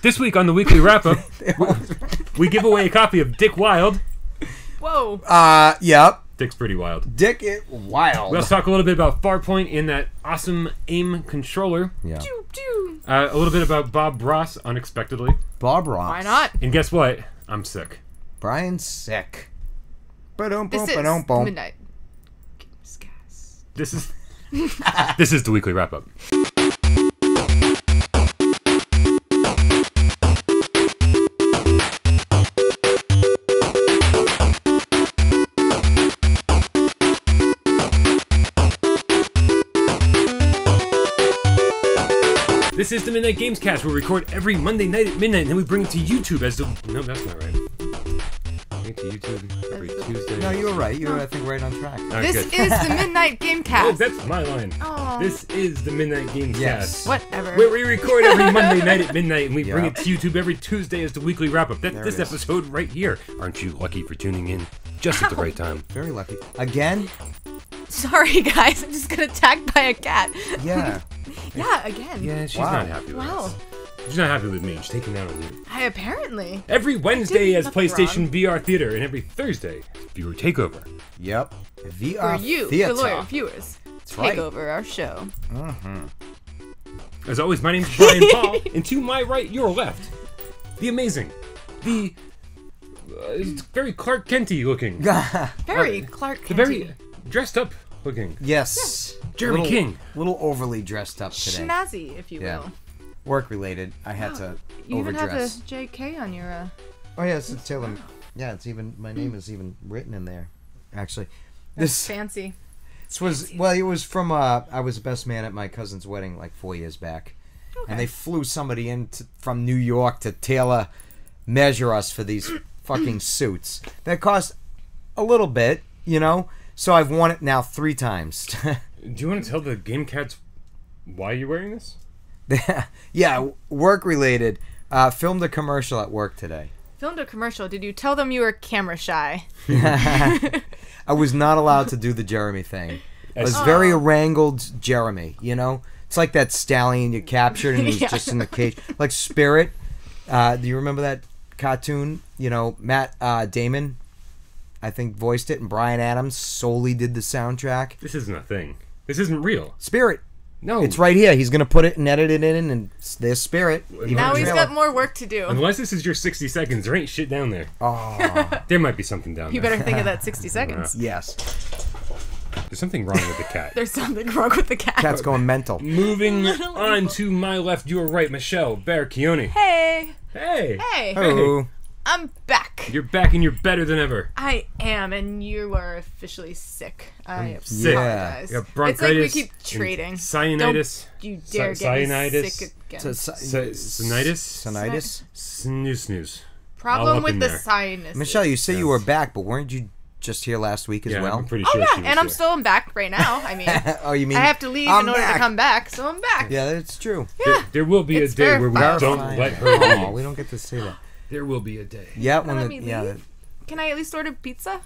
This week on the weekly wrap-up, we give away a copy of Dick Wilde. Whoa. Yep. Dick's pretty wild. Dick it wild. Let's talk a little bit about Farpoint in that awesome aim controller. Yeah. A little bit about Bob Ross, unexpectedly. Bob Ross. Why not? And guess what? I'm sick. Brian's sick. This is Midnight Gamescast. This is this is the weekly wrap-up. This is the Midnight Gamescast. We record every Monday night at midnight, and then we bring it to YouTube as the... No, that's not right. Bring it to YouTube every Tuesday. No, you were right. You were, I think, right on track. Right, This good. is the Midnight Gamecast. Oh, that's my line. Aw. This is the Midnight Gamescast. Yes. Whatever. Where we record every Monday night at midnight, and we bring it to YouTube every Tuesday as the weekly wrap-up. That's There this it is. episode right here. Aren't you lucky for tuning in just at the right time? Very lucky. Again? Sorry, guys. I'm just getting attacked by a cat. Yeah. Yeah, again. Yeah, she's Wow. not happy with Wow. us. She's not happy with me. She's taking out on you. Apparently. Every Wednesday Didn't as look PlayStation wrong. VR Theater, and every Thursday, Viewer Takeover. Yep. For VR you, Theater. the loyal viewers. Take right. over our show. As always, my name's Bryan Paul, and to my right, your left, the amazing, the very Clark Kenty looking, Very Clark the Kent. very dressed up looking. Yes. Jeremy Little- King. Little overly dressed up today. Schnazzy, if you Yeah. will. Work related. I had to You even have overdress. a JK on your, Oh yeah, it's tell them. Yeah, it's even my name is even written in there. Actually, this fancy. was well. It was from I was the best man at my cousin's wedding like 4 years back, and they flew somebody in from New York to tailor measure us for these fucking suits. That cost a little bit, you know. So I've worn it now 3 times. Do you want to tell the Game Cats why you're wearing this? Yeah, work related. Filmed a commercial at work today. Filmed a commercial. Did you tell them you were camera shy? I was not allowed to do the Jeremy thing. I was very wrangled Jeremy, you know? It's like that stallion you captured and he's Yeah. just in the cage. Like Spirit. Do you remember that cartoon? You know, Matt Damon, I think, voiced it, and Bryan Adams solely did the soundtrack. This isn't a thing. This isn't real. Spirit. No. It's right here. He's going to put it and edit it in, and there's Spirit. Now he's trailer. got more work to do. Unless this is your 60 seconds, there ain't shit down there. Oh, There might be something down You there. better think of that 60 seconds. yes. There's something wrong with the cat. There's something wrong with the cat. Cat's going mental. Moving on to my left, your right, Michelle Baracchione. Hey. Hey. Hey. Oh, I'm back. You're back and you're better than ever. I am, and you are officially sick. I sick. apologize. You got It's like bronchitis. we keep trading. and Cyanitis. Don't you dare get Cyanitis. me sick again. Sinitis. Sinitis? Snooze. all Problem up with in the there. sinus. Michelle, you say you were back, but weren't you just here last week as Yeah, well? I'm pretty Oh sure yeah, she was and I'm here. still back right now. I mean, Oh, you mean I have to leave I'm in order back. to come back, so I'm back. Yeah, that's true. There will be It's a day where we verified. don't Fine. let her Oh, leave. we don't get to say that. There will be a day. Yeah, Don't when let the, me yeah, leave? Can I at least order pizza?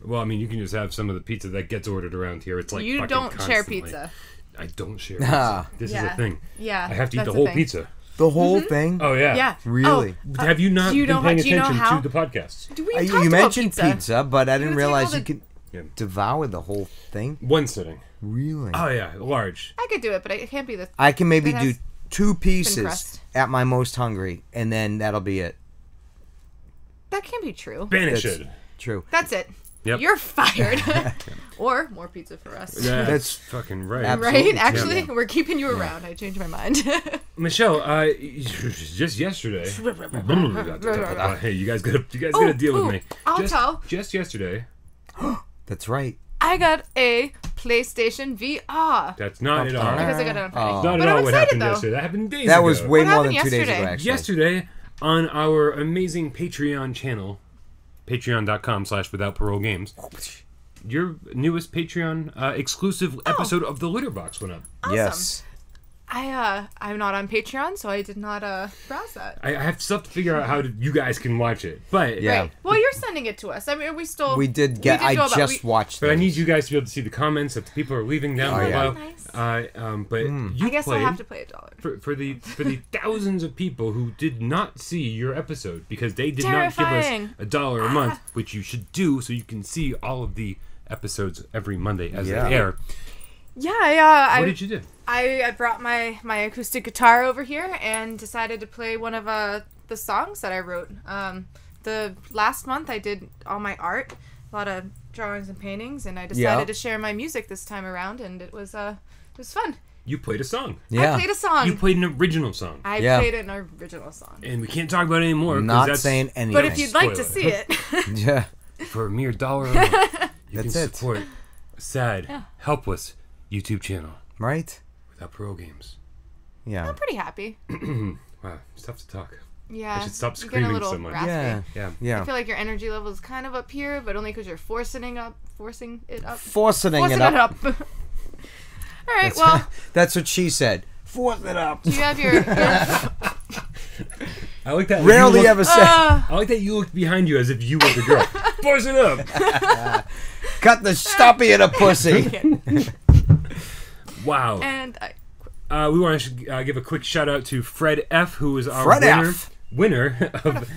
Well, I mean, you can just have some of the pizza that gets ordered around here. It's like You fucking don't share constantly. pizza. I don't share Ah. pizza. This is Yeah. a thing. Yeah. I have to eat that's the a whole thing. pizza. the whole thing. Oh yeah. Yeah. Really? Oh, Have you not do you been know paying how- do you know attention how? to the podcast? do we You talked about mentioned pizza, but I didn't would say all realize the- you could Yeah. devour the whole thing. One sitting. Really? Oh yeah, large. I could do it, but it can't be the. I can maybe It do has 2 pieces crust. at my most hungry, and then that'll be it. That can't be true. Banish That's- it. True. That's it. Yep. You're fired. Or more pizza for us. Yeah, That's that's fucking right. absolutely Right? Actually, true. we're keeping you around. I changed my mind. Michelle, just yesterday. Hey, you guys gotta deal with me. I'll just, tell. Just yesterday. That's right. I got a PlayStation VR. That's not at all. Because I got it on Friday. Oh. Not But at all I'm what excited, happened though. yesterday. That happened days That ago. was way What more than happened 2 days ago, yesterday? actually. Yesterday, on our amazing Patreon channel, patreon.com/withoutparolegames, your newest Patreon exclusive episode of The Litter Box went up. Awesome. Yes. I'm not on Patreon, so I did not browse that. I have stuff to figure out how you guys can watch it, but Yeah. Right. Well, you're sending it to us. I mean, we still. We did get. I just watched. But I those. need you guys to be able to see the comments that the people are leaving down Oh, yeah. below. Nice. But you I guess played I'll have to pay $1. for the thousands of people who did not see your episode because they did not Terrifying. give us $1 a month, which you should do so you can see all of the episodes every Monday as Yeah. they air. Yeah, What did you do? I brought my acoustic guitar over here and decided to play one of the songs that I wrote. The last month I did all my art, a lot of drawings and paintings, and I decided to share my music this time around, and it was fun. You played a song. Yeah. I played a song. You played an original song. I Yeah. played an original song. And we can't talk about it anymore. 'cause Not that's saying anything. But if you'd like to Spoiler. see it, Yeah. for a mere $1 a month, you That's can it. support a sad, helpless YouTube channel Right. without Parole games. Yeah. I'm pretty happy. Wow, it's tough to talk. Yeah. I should stop I'm getting screaming a little so much. raspy. Yeah. Yeah. Yeah. I feel like your energy level is kind of up here, but only because you're forcing it up. Forcing it Forcing up. All right. Well, That's what she said. Force it up. do you have your I like that. Rarely you look- ever say. I like that you looked behind you as if you were the girl. Force it up. Cut the stoppy of the pussy. Wow. and We want to give a quick shout out to Fred F, who is our Fred F. winner of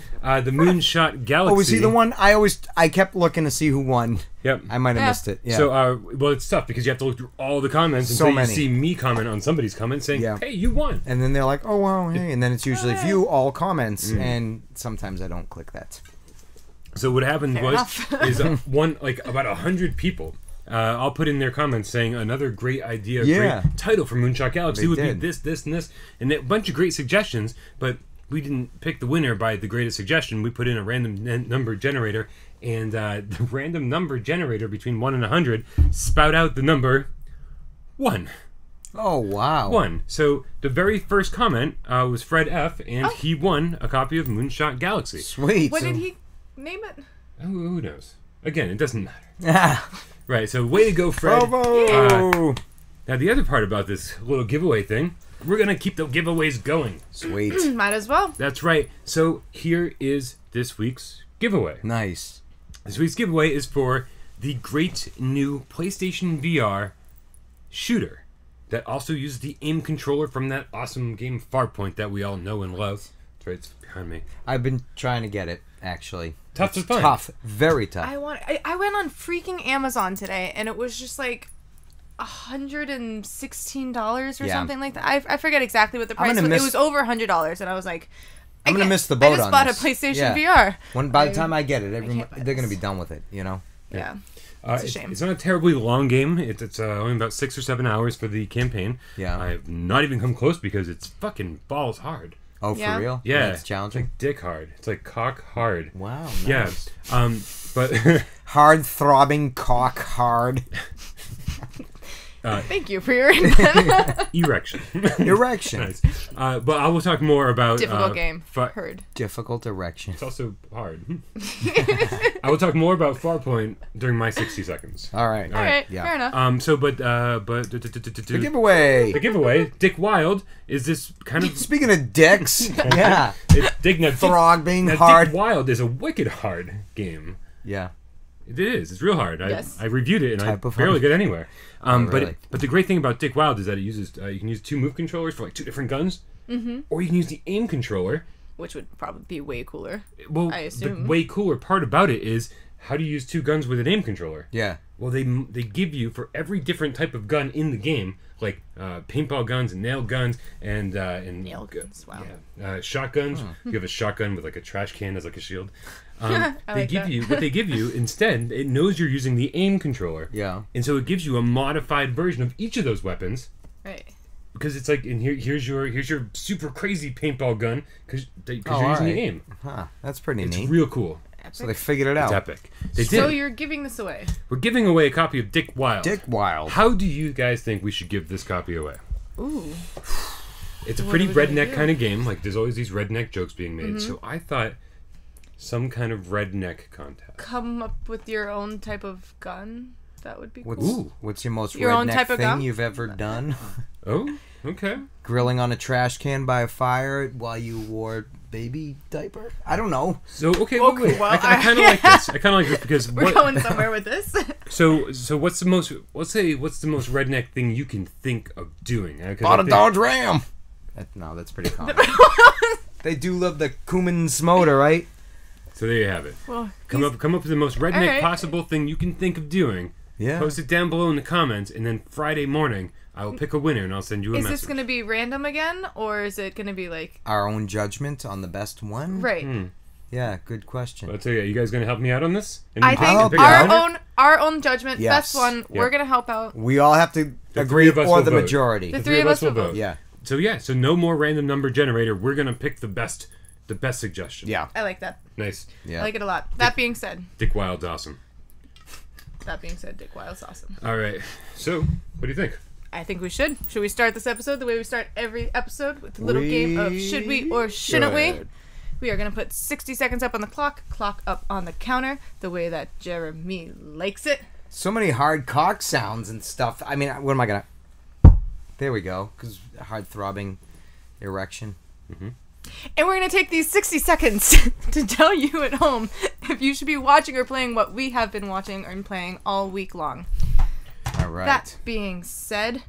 the Moonshot Galaxy. Oh, was he the one? I kept looking to see who won. Yep. I might have Yeah. missed it. Yeah. So, well, it's tough because you have to look through all the comments So until many. you see me comment on somebody's comment saying, Yeah. "Hey, you won." and then they're like, "Oh wow, hey!" And then it's usually view all comments, and sometimes I don't click that. So what happened Fair was enough. is about 100 people. I'll put in their comments saying another great idea, Yeah. great title for Moonshot Galaxy They would did. be this, and this, and a bunch of great suggestions. But we didn't pick the winner by the greatest suggestion. We put in a random number generator, and the random number generator between 1 and 100 spout out the number 1. Oh wow. 1. So the very first comment was Fred F, and he won a copy of Moonshot Galaxy. Sweet. what did he name it? Who knows? Again, it doesn't matter. Ah, Right, so way to go, Fred. bravo. Now, the other part about this little giveaway thing, we're going to keep the giveaways going. Sweet. Might as well. That's right. So here is this week's giveaway. Nice. This week's giveaway is for the great new PlayStation VR shooter that also uses the aim controller from that awesome game Farpoint that we all know and love. That's right, it's behind me. I've been trying to get it actually. Tough to find. Tough. Very tough. I went on freaking Amazon today, and it was just like $116 or Yeah. something like that. I forget exactly what the I'm price gonna was. It miss- was over $100, and I was like, I'm gonna can't- miss the boat I just on bought this. a PlayStation Yeah. VR. By the time I get it, can't buy they're gonna this. be done with it. You know. Yeah. It's a shame. It's not a terribly long game. It's only about 6 or 7 hours for the campaign. Yeah. I've not even come close because it's fucking balls hard. Oh, for Yeah. real? Yeah. It's challenging. Like dick hard. It's like cock hard. Wow. Yeah. Nice. But Hard throbbing cock hard Thank you for your erection. erection. Nice. But I will talk more about difficult game. Fa- Heard. Difficult erection. It's also hard. I will talk more about Farpoint during my 60 seconds. All right. All right. yeah. Fair enough. The giveaway. The giveaway, Dick Wilde, is this kind of Speaking of dicks, yeah. it's Dick now. Throbbing Now, hard. Dick Wilde is a wicked hard game. Yeah. It is. It's real hard. Yes. I reviewed it and Type I of barely hard. get anywhere. really? But the great thing about Dick Wilde is that it uses you can use 2 move controllers for like 2 different guns, or you can use the aim controller. Which would probably be way cooler. Well, I assume. the way cooler part about it is how do you use 2 guns with an aim controller? Yeah. Well, they give you for every different type of gun in the game, like paintball guns and nail guns and Nail guns, wow. yeah, shotguns. You have a shotgun with like a trash can as like a shield. I They like give that. you what they give you instead. It knows you're using the aim controller, Yeah. and so it gives you a modified version of each of those weapons. Right. Because it's like, and here's your super crazy paintball gun because you're using alright. the aim. Huh. That's pretty It's neat. real cool. So they figured it It's out. epic. They did. So you're giving this away. We're giving away a copy of Dick Wilde. Dick Wilde. How do you guys think we should give this copy away? Ooh. It's a What pretty are we gonna redneck do? kind of game. Like, there's always these redneck jokes being made. So I thought some kind of redneck contest. Come up with your own type of gun. That would be cool. What's your most Your own redneck type of thing gum? you've ever done? Oh? Okay. Grilling on a trash can by a fire while you wore baby diaper. I don't know. So okay, Okay, wait. well, I kind of like this. I kind of like this because We're going somewhere with this. So what's the most? Let's say what's the most redneck thing you can think of doing? Bought a Dodge Ram. No, that's pretty common. They do love the Cummins motor, right? So there you have it. Well, Come up with the most redneck Alright. possible thing you can think of doing. Yeah. Post it down below in the comments, and then Friday morning I will pick a winner and I'll send you a Is message. this going to be random again, or is it going to be like Our own judgment on the best one. right? Yeah, good question. I'll tell you, you guys gonna help me out on this? And I you think help pick a winner? our own judgment, Yes. best one. Yeah. We're gonna help out. We all have to The agree, three of us or will the vote. majority. The three of us will vote. Yeah, So no more random number generator. We're gonna pick the best suggestion. yeah, I like that. Nice. yeah. I like it a lot. That being said, Dick Wilde's awesome. Dick Wilde's awesome. All right. So what do you think? I think we should. Should we start this episode the way we start every episode with the little game of should we or shouldn't we? should. We are going to put 60 seconds up on the clock up on the counter, the way that Jeremy likes it. So many hard cock sounds and stuff. I mean, what am I gonna? There we go. Because hard throbbing, erection. And we're going to take these 60 seconds to tell you at home if you should be watching or playing what we have been watching and playing all week long. All right. That being said,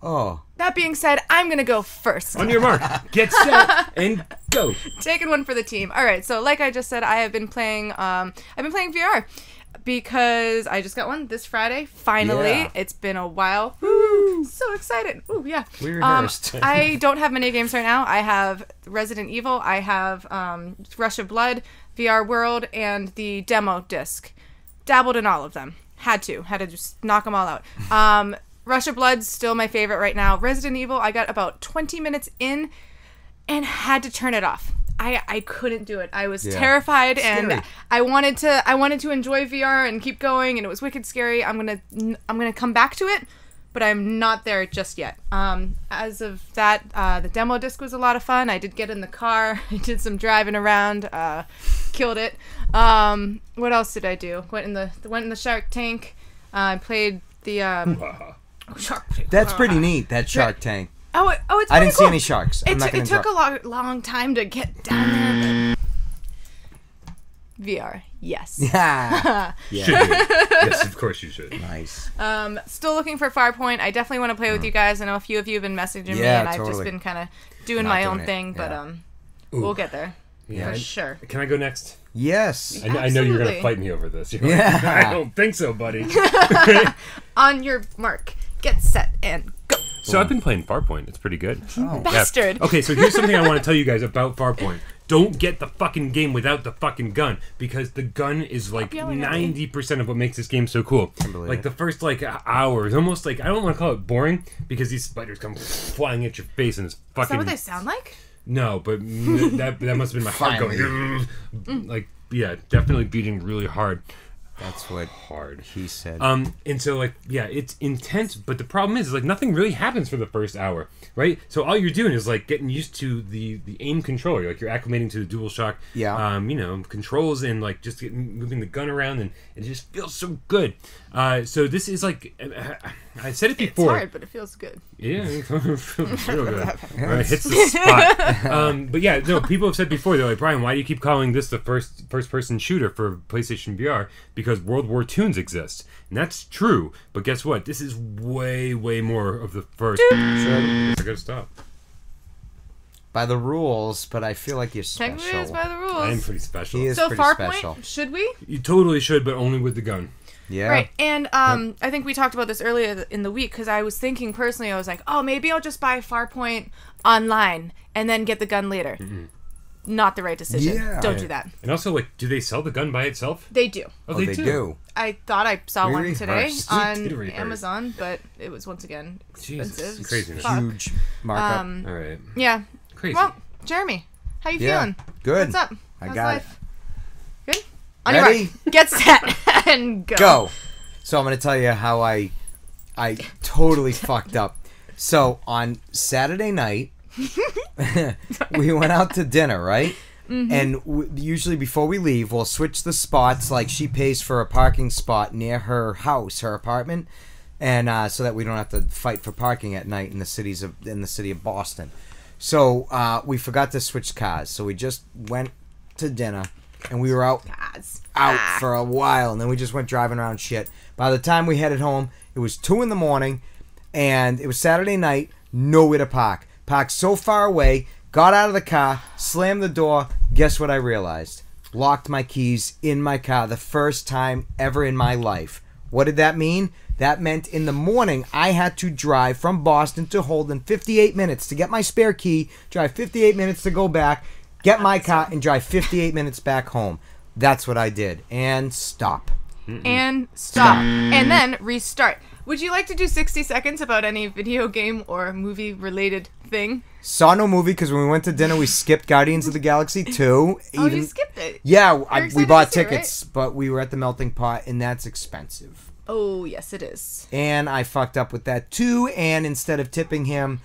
Oh, I'm going to go first. On your mark, get set, and go. Taking one for the team. All right, so like I just said, I have been playing VR because I just got one this Friday. Finally, Yeah. it's been a while. Woo! So excited. Ooh, yeah. we rehearsed. I don't have many games right now. I have Resident Evil, I have Rush of Blood, VR World, and the demo disc. Dabbled in all of them. Had to just knock them all out. Rush of Blood's still my favorite right now. Resident Evil, I got about 20 minutes in and had to turn it off. I couldn't do it. I was terrified, and Scary. I wanted to enjoy VR and keep going, and it was wicked scary. I'm gonna come back to it, but I'm not there just yet. As of that, the demo disc was a lot of fun. I did get in the car. I did some driving around. Killed it. What else did I do? Went in the Shark Tank. I played the Shark Tank. That's pretty neat. That Shark Tank. Oh, it's I pretty didn't see cool. any sharks. I'm not gonna It took interrupt. a long time to get down there. VR, yes. Yeah. Should do. Yes, of course you should. Nice. Still looking for Farpoint. I definitely want to play with you guys. I know a few of you have been messaging me, Yeah, and I've just totally. been kind of doing Not my doing own it, thing, but yeah. we'll get there Yeah, for sure. Can I go next? Yes. I know you're gonna Absolutely. fight me over this. You're like, Yeah. I don't think so, buddy. On your mark, get set, and go. So I've been playing Farpoint. It's pretty good. Oh. Bastard. Okay, so here's something I want to tell you guys about Farpoint. Don't get the fucking game without the fucking gun, because the gun is like yelling at me. 90% of what makes this game so cool. believe Like it. the first like hour is almost like, I don't want to call it boring, because these spiders come flying at your face and it's Is fucking. that what they sound like? No, but that must have been my heart going. Like, yeah, definitely beating really hard. That's what Hard. he said. And so like, yeah, it's intense, but the problem is like nothing really happens for the first hour, right? So all you're doing is like getting used to the aim controller, like you're acclimating to the DualShock, controls, and like just moving the gun around, and it just feels so good. So this is like, I said it It's before. hard, but it feels good. Yeah, it feels real good. Right, hits the spot. But yeah, no, people have said before, they're like, Brian, why do you keep calling this the first person shooter for PlayStation VR? Because World War IIs exist. And that's true, but guess what? This is way more of the first. I gotta stop. By the rules, but I feel like you're special. Technically, it's by the rules. I am pretty special. He is So pretty Farpoint, special. should we? You totally should, but only with the gun. Yeah. Right, and I think we talked about this earlier in the week, because I was thinking personally, I was like, oh, maybe I'll just buy Farpoint online and then get the gun later. Not the right decision. Yeah. Don't do that. And also, like, do they sell the gun by itself? They do. Oh, Oh, they do. I thought I saw We one today rehearsed. We on did rehearse. Amazon, but it was once again Jesus, expensive. craziness. Fuck. Huge markup. All right. Yeah. Crazy. Well, Jeremy, how you Yeah, feeling? good. What's up? I How's got life? Good? On your Ready? mark. Get set and go. Go. So I'm gonna tell you how I totally fucked up. So on Saturday night, we went out to dinner, right? And usually before we leave, we'll switch the spots. Like she pays for a parking spot near her house, her apartment. and so that we don't have to fight for parking at night in the city of Boston. So we forgot to switch cars. So we just went to dinner, and we were out for a while, and then we just went driving around shit. By the time we headed home, it was 2 a.m, and it was Saturday night. Nowhere to park. Parked so far away. Got out of the car, slammed the door. Guess what I realized? Locked my keys in my car the first time ever in my life. What did that mean? That meant in the morning I had to drive from Boston to Holden 58 minutes to get my spare key, drive 58 minutes to go back, get my car, and drive 58 minutes back home. That's what I did. And stop. And stop. And then restart. Would you like to do 60 seconds about any video game or movie related thing? Saw no movie because when we went to dinner, we skipped Guardians of the Galaxy 2. You skipped it? Yeah, we bought to see it, tickets, but we were at the Melting Pot, and that's expensive. Oh, yes, it is. And I fucked up with that too, and instead of tipping him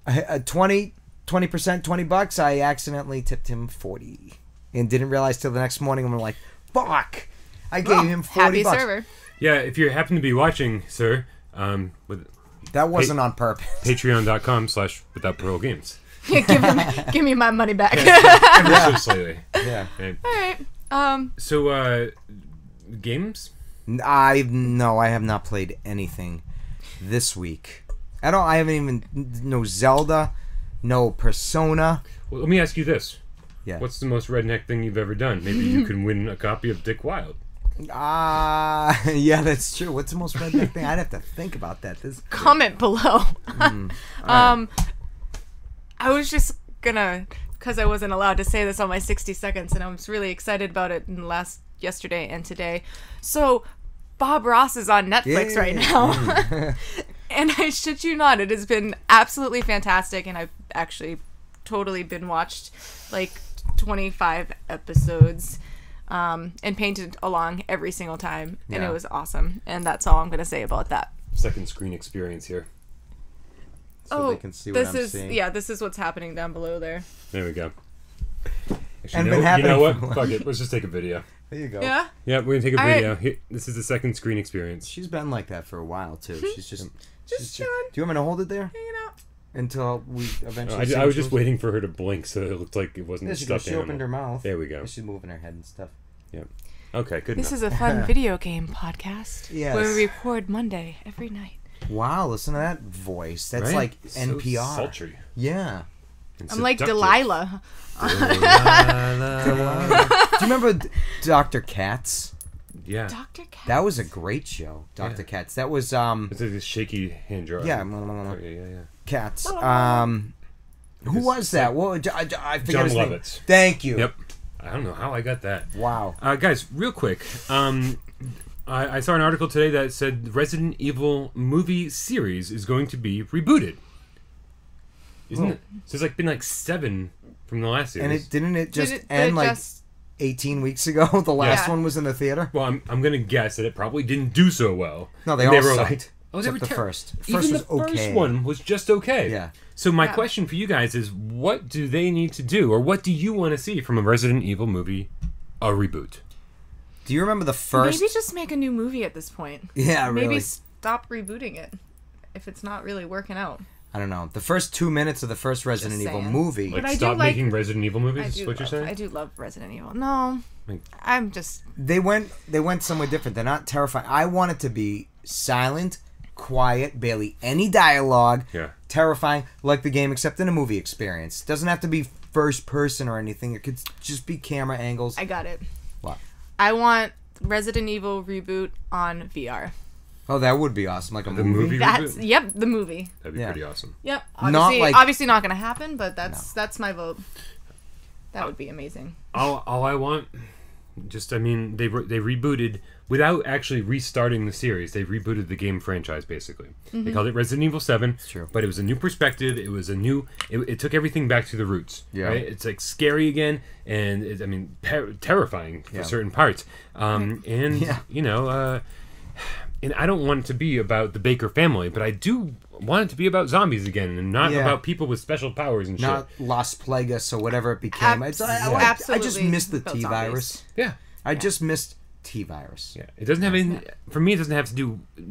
a 20%, $20, I accidentally tipped him 40 and didn't realize till the next morning. I'm like, fuck! I gave him 40 happy bucks. server. Yeah, if you happen to be watching, sir, with That wasn't on purpose. Patreon.com/without parole games. Give me my money back. Ever so slightly. Yeah. Okay. All right. So, games? I have not played anything this week. I haven't even no Zelda, no Persona. Well, let me ask you this. Yeah. What's the most redneck thing you've ever done? Maybe you can win a copy of Dick Wilde. Yeah, that's true. What's the most redneck thing? I'd have to think about that. Comment below. Right. I was just gonna, because I wasn't allowed to say this on my 60 seconds, and I was really excited about it yesterday and today. So, Bob Ross is on Netflix right now. And I shit you not, it has been absolutely fantastic, and I've actually totally been watched like 25 episodes. And painted along every single time, and it was awesome. And that's all I'm gonna say about that. Second screen experience here. So they can see what I'm seeing. Yeah, this is what's happening down below there. There we go. Actually, And you been happening know what? for- Fuck it. Let's just take a video. There you go. Yeah. Yeah, we're gonna take a All right. video. Here, this is the second screen experience. She's been like that for a while too. She's just chilling. Do you want me to hold it there Hanging out. until we eventually? I was just waiting for her to blink so it looked like it wasn't Yeah, a she stuffed animal. opened her mouth. There we go. She's moving her head and stuff. Yeah. Okay, good This enough. is a fun video game podcast Yes. where we record Monday every night. Wow, listen to that voice. That's Right? like So NPR. sultry. Yeah. And I'm like seductive. Delilah. Do you remember Dr. Katz? Yeah. Dr. Cat. That was a great show. Dr. Yeah. Katz. That was It's like a shaky hand draw. yeah. Yeah. Katz. Who was that? What I forget John his name. Lovitz. Thank you. Yep. I don't know how I got that. Wow. Guys, real quick. I saw an article today that said the Resident Evil movie series is going to be rebooted. Isn't it? So it's like been like 7 from the last series. And didn't it just Did it end like just- 18 weeks ago? The last Yeah. one was in the theater. Well, I'm gonna guess that it probably didn't do so well. No, they And all were sucked. like, oh, they Except were the terrible. first. Even First the was first okay. one was just okay. Yeah. So my Yeah. question for you guys is, what do they need to do, or what do you want to see from a Resident Evil movie, a reboot? Do you remember the first? Maybe just make a new movie at this point. Yeah, Maybe really. stop rebooting it if it's not really working out. I don't know. The first 2 minutes of the first Resident Just Evil saying. movie. Like, But I do stop like- making Resident Evil movies? I Is do what you're saying? I do love Resident Evil. No, Like- I'm just They went somewhere different. They're not terrifying. I want it to be silent, quiet, barely any dialogue. Yeah. Terrifying, like the game, except in a movie experience. It doesn't have to be first person or anything. It could just be camera angles. I got it. What? I want Resident Evil reboot on VR. Oh, that would be awesome. Like a The movie. movie? That's Reboot? yep, the movie. That'd be Yeah. pretty awesome. Yep. Not Obviously, like- not gonna happen, but that's my vote. That would be amazing. All I want, they rebooted without actually restarting the series. They rebooted the game franchise basically. They called it Resident Evil 7. true. But it was a new perspective. It was it took everything back to the roots. Yeah. Right? It's like scary again, and terrifying for Yeah. certain parts. And Yeah. and I don't want it to be about the Baker family, but I do want it to be about zombies again, and not Yeah. about people with special powers and Not shit. Las Plagas or whatever it became. I just Absolutely missed the about T zombies. virus. Yeah. I just missed T-virus. Yeah, it doesn't have anything. For me, it doesn't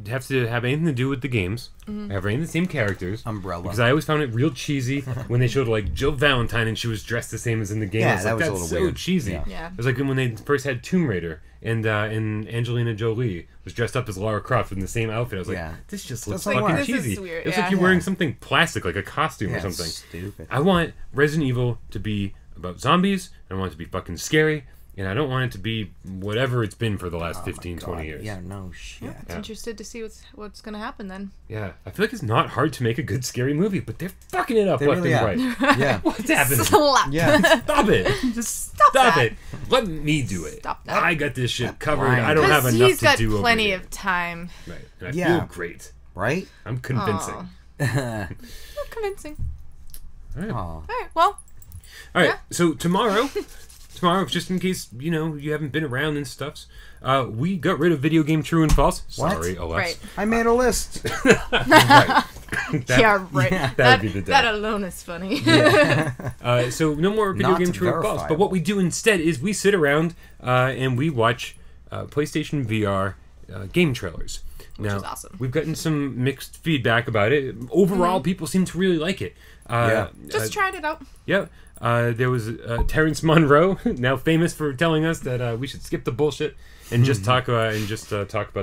have to have anything to do with the games. I have any of the same characters. Umbrella. Because I always found it real cheesy when they showed like Jill Valentine and she was dressed the same as in the game. Yeah, I was that like, was a that's little so weird. cheesy. Yeah. It was like when they first had Tomb Raider and Angelina Jolie was dressed up as Lara Croft in the same outfit. I was like, Yeah. this just looks Doesn't fucking work. cheesy. This is weird, It's yeah. like you're wearing something plastic, like a costume or Yeah, something. stupid. I want Resident Evil to be about zombies. I want it to be fucking scary. And I don't want it to be whatever it's been for the last 15, 20 years. Yeah, no shit. It's interested to see what's gonna happen then. Yeah, I feel like it's not hard to make a good scary movie, but they're fucking it up They left really and are. right. Yeah. What's happening? Slap. Yeah. Stop it! Just stop Stop that. it! Let me do it. Stop that. I got this shit covered. Bryan. I don't have enough He's to got do plenty over of time. here. Right, and I Yeah. feel great. Right? I'm convincing. Aw. Aw. Not convincing. All right. All right. Well, All right. Yeah. So tomorrow, just in case you haven't been around and stuff, we got rid of video game true and false. What? Sorry, Alex. right. I made a list. Right. That- Yeah, right. yeah, that would be the day. That alone is funny. So no more video Not game true or false. But verifiable. what we do instead is we sit around and we watch PlayStation VR game trailers. Now, is awesome. we've gotten some mixed feedback about it. Overall, people seem to really like it. Just tried it out. Yeah. There was Terrence Monroe, now famous for telling us that we should skip the bullshit and just talk about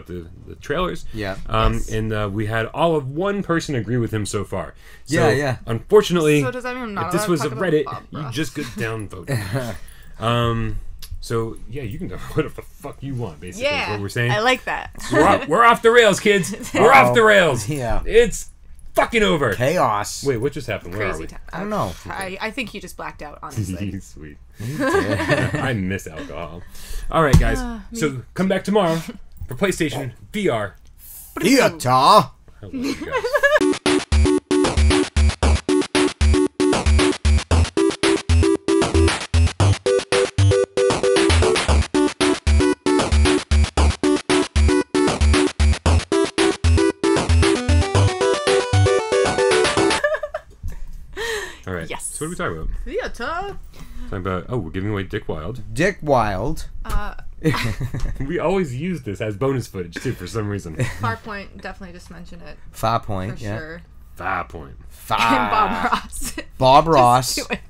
the trailers. Yeah. Yes. And we had all of one person agree with him so far. So, Yeah, yeah. Unfortunately, So does that mean I'm not if this allowed was to a talk about Reddit, Bob you Ross? just get downvoted. So yeah, you can do whatever the fuck you want. Basically, is Yeah. what we're saying. I like that. We're off the rails, kids. We're off the rails. Yeah. It's fucking over. Chaos. Wait, what just happened? Where are Crazy we? time. I don't know. I think you just blacked out, honestly. Sweet. I miss alcohol. All right, guys. So come back tomorrow for PlayStation VR. Theater. I love you guys. All right. Yes. So what are we talking about? Theater. Talking about we're giving away Dick Wilde. Dick Wilde. We always use this as bonus footage too for some reason. Farpoint, definitely just mention it Farpoint. for Yeah. sure. Farpoint. And Bob Ross. Bob Ross. Just do it.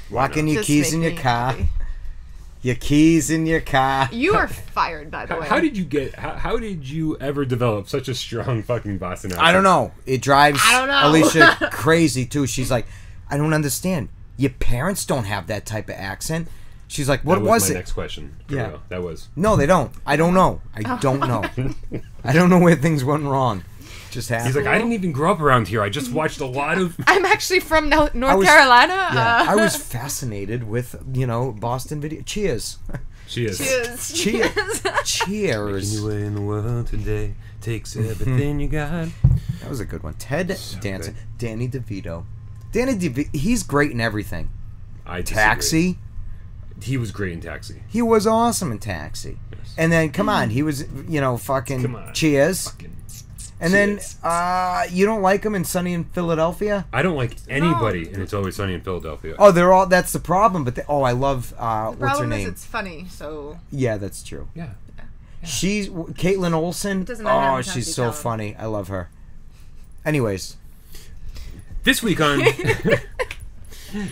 Locking your Just keys make in your me car. happy. Your keys in your car. You are fired, by the way. How did you get? How did you ever develop such a strong fucking Boston accent? I don't know. It drives I don't know. Alicia crazy too. She's like, I don't understand. Your parents don't have that type of accent. She's like, what That was my it? next question. For Yeah. real. That was. No, they don't. I don't know. I don't know. I don't know where things went wrong. Just happened. He's like, I didn't even grow up around here. I just watched a lot of. I'm actually from North was- Carolina. Yeah, I was fascinated with Boston video. Cheers. She is. Cheers. Cheers. Cheers. Anyway in the world today takes everything you got. That was a good one. Ted Danson. good. Danny DeVito. Danny DeVito. He's great in everything. I disagree. Taxi. He was great in Taxi. He was awesome in Taxi. Yes. And then, come on, he was, fucking Come on. Cheers. Fucking And then, Cheers. you don't like him in Sunny in Philadelphia? I don't like anybody, and It's Always Sunny in Philadelphia. Oh, they're all. That's the problem. But I love. What's her Problem is name? it's funny, so Yeah, that's true. Yeah. She's Caitlin Olsen. Doesn't matter how Oh, many times she's you so tell 'em. funny. I love her. Anyways, This week on